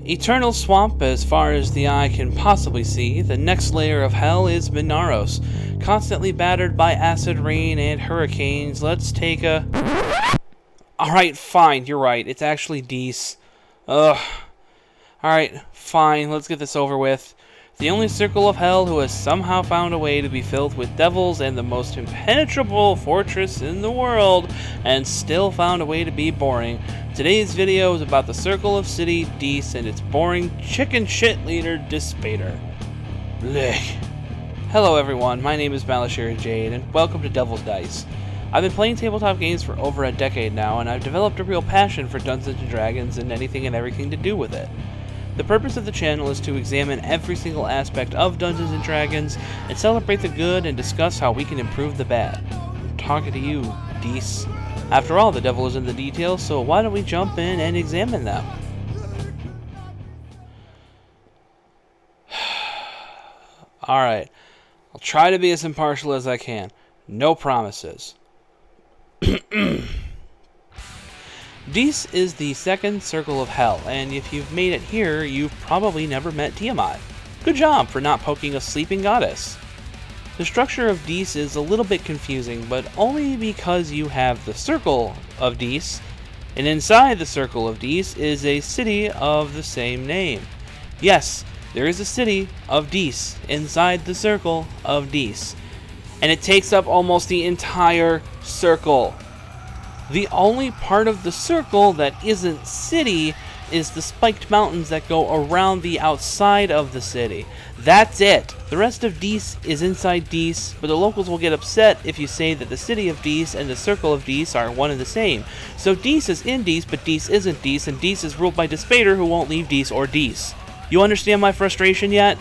Eternal swamp as far as the eye can possibly see, the next layer of hell is Minaros. Constantly battered by acid rain and hurricanes, let's take a... Alright, fine, you're right, it's actually Dees. Ugh. Alright, fine, let's get this over with. The only circle of hell who has somehow found a way to be filled with devils and the most impenetrable fortress in the world, and still found a way to be boring. Today's video is about the Circle of City, Dees, and its boring chicken shit leader, Despater. Blech. Hello everyone, my name is Malashir Jade, and welcome to Devil's Dice. I've been playing tabletop games for over a decade now, and I've developed a real passion for Dungeons & Dragons and anything and everything to do with it. The purpose of the channel is to examine every single aspect of Dungeons & Dragons and celebrate the good and discuss how we can improve the bad. I'm talking to you, Dees. After all, the devil is in the details, so why don't we jump in and examine them? Alright, I'll try to be as impartial as I can. No promises. Dees is the second circle of hell, and if you've made it here, you've probably never met Tiamat. Good job for not poking a sleeping goddess. The structure of Dees is a little bit confusing, but only because you have the circle of Dees, and inside the circle of Dees is a city of the same name. Yes, there is a city of Dees inside the circle of Dees, and it takes up almost the entire circle. The only part of the circle that isn't city is the spiked mountains that go around the outside of the city. That's it. The rest of Dees is inside Dees, but the locals will get upset if you say that the city of Dees and the circle of Dees are one and the same. So Dees is in Dees, but Dees isn't Dees, and Dees is ruled by Despater, who won't leave Dees or Dees. You understand my frustration yet?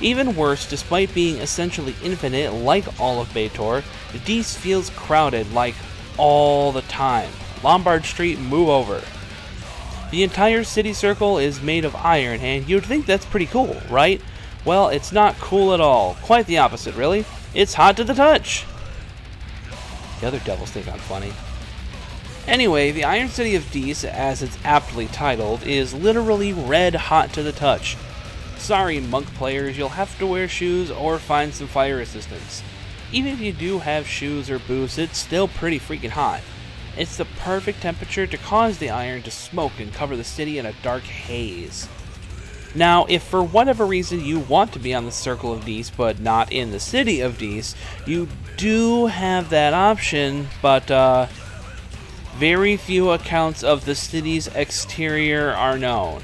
Even worse, despite being essentially infinite like all of Baator, Dees feels crowded like all the time. Lombard Street, move over. The entire city circle is made of iron, and you'd think that's pretty cool, right? Well, it's not cool at all. Quite the opposite, really. It's hot to the touch. The other devils think I'm funny. Anyway, the Iron City of Dees, as it's aptly titled, is literally red hot to the touch. Sorry, monk players, you'll have to wear shoes or find some fire assistance. Even if you do have shoes or boots, it's still pretty freaking hot. It's the perfect temperature to cause the iron to smoke and cover the city in a dark haze. Now, if for whatever reason you want to be on the Circle of Dees but not in the City of Dees, you do have that option, but very few accounts of the city's exterior are known.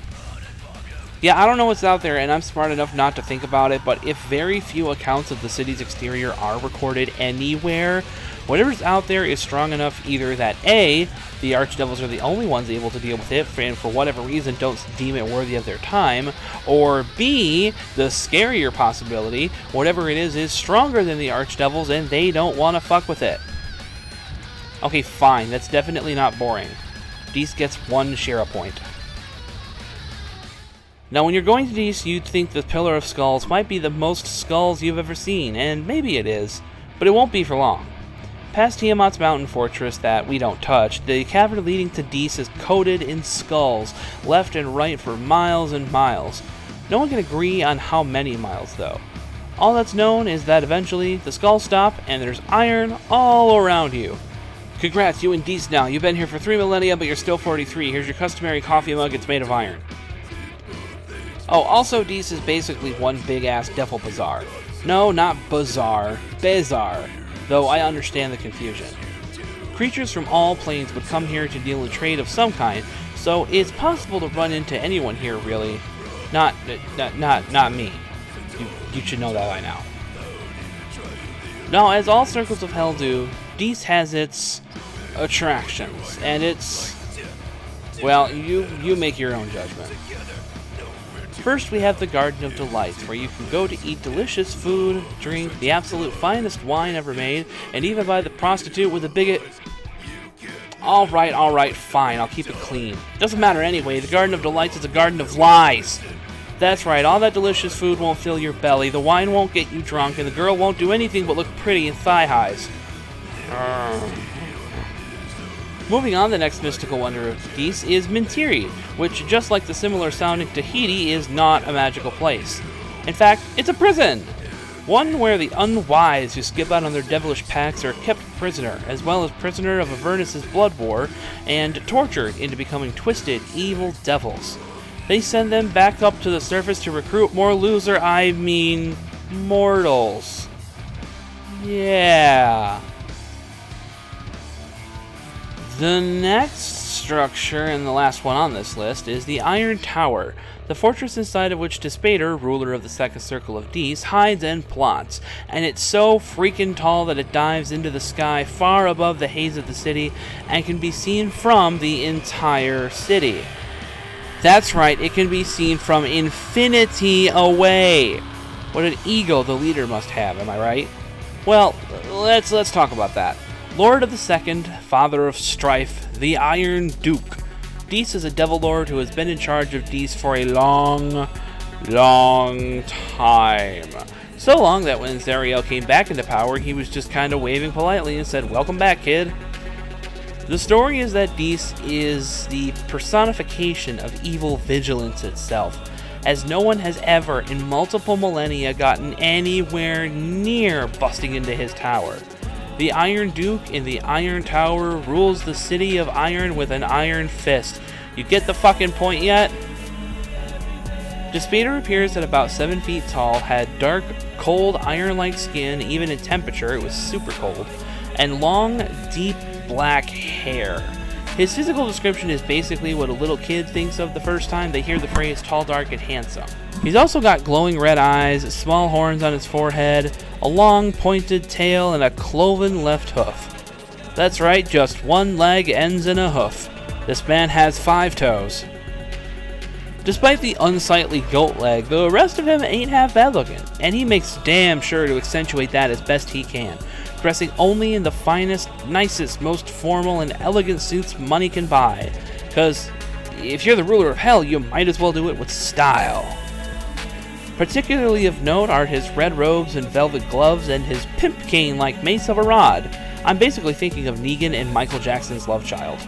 Yeah, I don't know what's out there, and I'm smart enough not to think about it, but if very few accounts of the city's exterior are recorded anywhere, whatever's out there is strong enough either that A, the archdevils are the only ones able to deal with it, and for whatever reason don't deem it worthy of their time, or B, the scarier possibility, whatever it is stronger than the archdevils and they don't want to fuck with it. Okay, fine, that's definitely not boring. Dees gets one Shara point. Now, when you're going to Dees, you'd think the Pillar of Skulls might be the most skulls you've ever seen, and maybe it is, but it won't be for long. Past Tiamat's mountain fortress that we don't touch, the cavern leading to Dees is coated in skulls, left and right for miles and miles. No one can agree on how many miles, though. All that's known is that eventually the skulls stop, and there's iron all around you. Congrats, you in Dees now. You've been here for 3 millennia, but you're still 43. Here's your customary coffee mug, it's made of iron. Oh, also Dees is basically one big-ass devil bazaar. No, not bazaar, bazaar, though I understand the confusion. Creatures from all planes would come here to deal in trade of some kind, so it's possible to run into anyone here, really. Not me. You should know that by now. Now, as all circles of hell do, Dees has its attractions, and it's... well, you make your own judgment. First, we have the Garden of Delights, where you can go to eat delicious food, drink the absolute finest wine ever made, and even buy the prostitute with a bigot. Alright, fine, I'll keep it clean. Doesn't matter anyway, the Garden of Delights is a garden of lies. That's right, all that delicious food won't fill your belly, the wine won't get you drunk, and the girl won't do anything but look pretty in thigh highs. Moving on, the next mystical wonder of Dis is Mintiri, which, just like the similar sounding Tahiti, is not a magical place. In fact, it's a prison! One where the unwise who skip out on their devilish packs are kept prisoner, as well as prisoner of Avernus' blood war, and tortured into becoming twisted, evil devils. They send them back up to the surface to recruit more mortals. Yeah. The next structure, and the last one on this list, is the Iron Tower, the fortress inside of which Despater, ruler of the second circle of Dis, hides and plots. And it's so freaking tall that it dives into the sky far above the haze of the city and can be seen from the entire city. That's right, it can be seen from infinity away. What an ego the leader must have, am I right? Well, let's talk about that. Lord of the Second, Father of Strife, the Iron Duke. Dis is a devil lord who has been in charge of Dis for a long time. So long that when Zariel came back into power, he was just kind of waving politely and said, "Welcome back, kid." The story is that Dis is the personification of evil vigilance itself, as no one has ever in multiple millennia gotten anywhere near busting into his tower. The Iron Duke in the Iron Tower rules the city of Iron with an iron fist. You get the fucking point yet? Despater appears at about 7 feet tall, had dark, cold, iron-like skin, even in temperature, it was super cold, and long, deep black hair. His physical description is basically what a little kid thinks of the first time they hear the phrase tall, dark, and handsome. He's also got glowing red eyes, small horns on his forehead, a long pointed tail, and a cloven left hoof. That's right, just one leg ends in a hoof. This man has 5 toes. Despite the unsightly goat leg, the rest of him ain't half bad looking, and he makes damn sure to accentuate that as best he can, dressing only in the finest, nicest, most formal and elegant suits money can buy. 'Cause if you're the ruler of hell, you might as well do it with style. Particularly of note are his red robes and velvet gloves and his pimp cane like mace of a rod. I'm basically thinking of Negan and Michael Jackson's love child.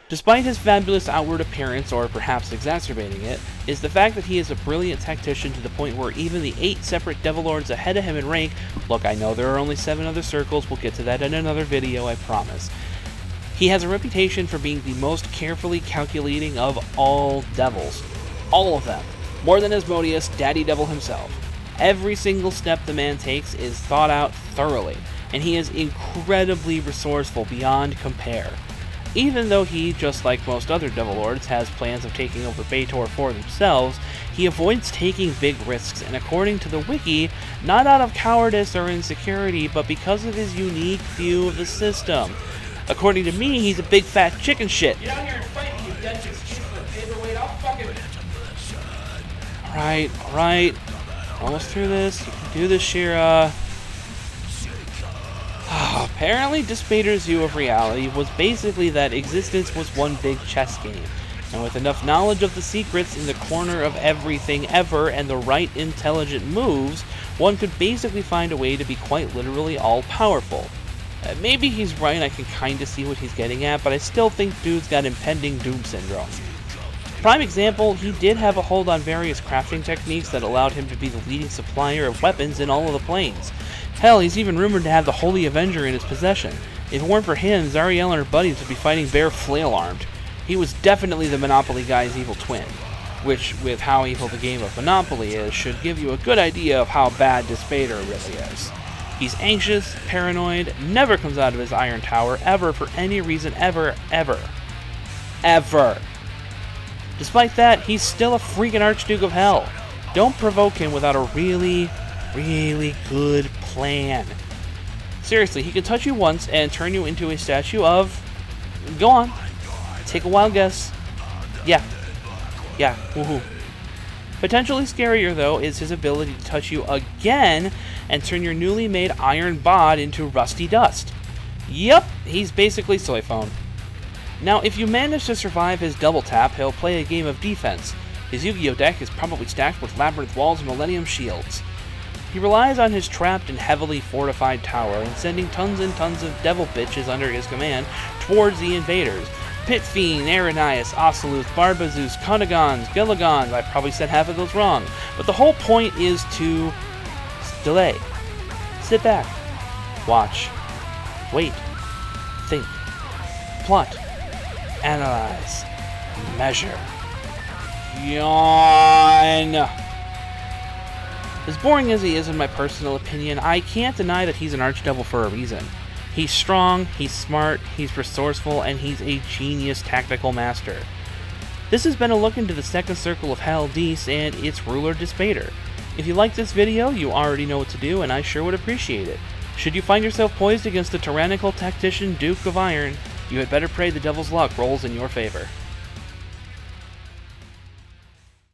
Despite his fabulous outward appearance, or perhaps exacerbating it, is the fact that he is a brilliant tactician to the point where even the 8 separate Devil Lords ahead of him in rank, look, I know there are only 7 other circles, we'll get to that in another video, I promise. He has a reputation for being the most carefully calculating of all devils. All of them. More than Asmodeus, Daddy Devil himself. Every single step the man takes is thought out thoroughly, and he is incredibly resourceful beyond compare. Even though he, just like most other Devil Lords, has plans of taking over Baator for themselves, he avoids taking big risks, and according to the wiki, not out of cowardice or insecurity, but because of his unique view of the system. According to me, he's a big fat chicken shit. Get out here and fight me, you dead excuse for a paperweight, I'll fucking... Alright. Almost through this. You can do this, Shira. Apparently, Despater's view of reality was basically that existence was one big chess game, and with enough knowledge of the secrets in the corner of everything ever and the right intelligent moves, one could basically find a way to be quite literally all-powerful. Maybe he's right, I can kinda see what he's getting at, but I still think dude's got impending doom syndrome. Prime example, he did have a hold on various crafting techniques that allowed him to be the leading supplier of weapons in all of the planes. Hell, he's even rumored to have the Holy Avenger in his possession. If it weren't for him, Zariel and her buddies would be fighting bare flail-armed. He was definitely the Monopoly guy's evil twin, which, with how evil the game of Monopoly is, should give you a good idea of how bad Despater really is. He's anxious, paranoid, never comes out of his Iron Tower, ever, for any reason, ever. Despite that, he's still a freaking Archduke of Hell. Don't provoke him without a really good plan. Seriously, he could touch you once and turn you into a statue of... Go on. Take a wild guess. Yeah, woohoo. Potentially scarier, though, is his ability to touch you again and turn your newly made iron bod into rusty dust. Yep, he's basically Soy Phone. Now, if you manage to survive his double tap, he'll play a game of defense. His Yu-Gi-Oh deck is probably stacked with Labyrinth Walls and Millennium Shields. He relies on his trapped and heavily fortified tower and sending tons and tons of devil bitches under his command towards the invaders. Pit Fiend, Aranias, Oceluth, Barbazeus, Conagons, Gilligons, I probably said half of those wrong, but the whole point is to delay. Sit back. Watch. Wait. Think. Plot. Analyze. Measure. Yawn. As boring as he is in my personal opinion, I can't deny that he's an archdevil for a reason. He's strong, he's smart, he's resourceful, and he's a genius tactical master. This has been a look into the second circle of Hal Dees and its ruler Dispater. If you like this video, you already know what to do, and I sure would appreciate it. Should you find yourself poised against the tyrannical tactician Duke of Iron, you had better pray the devil's luck rolls in your favor.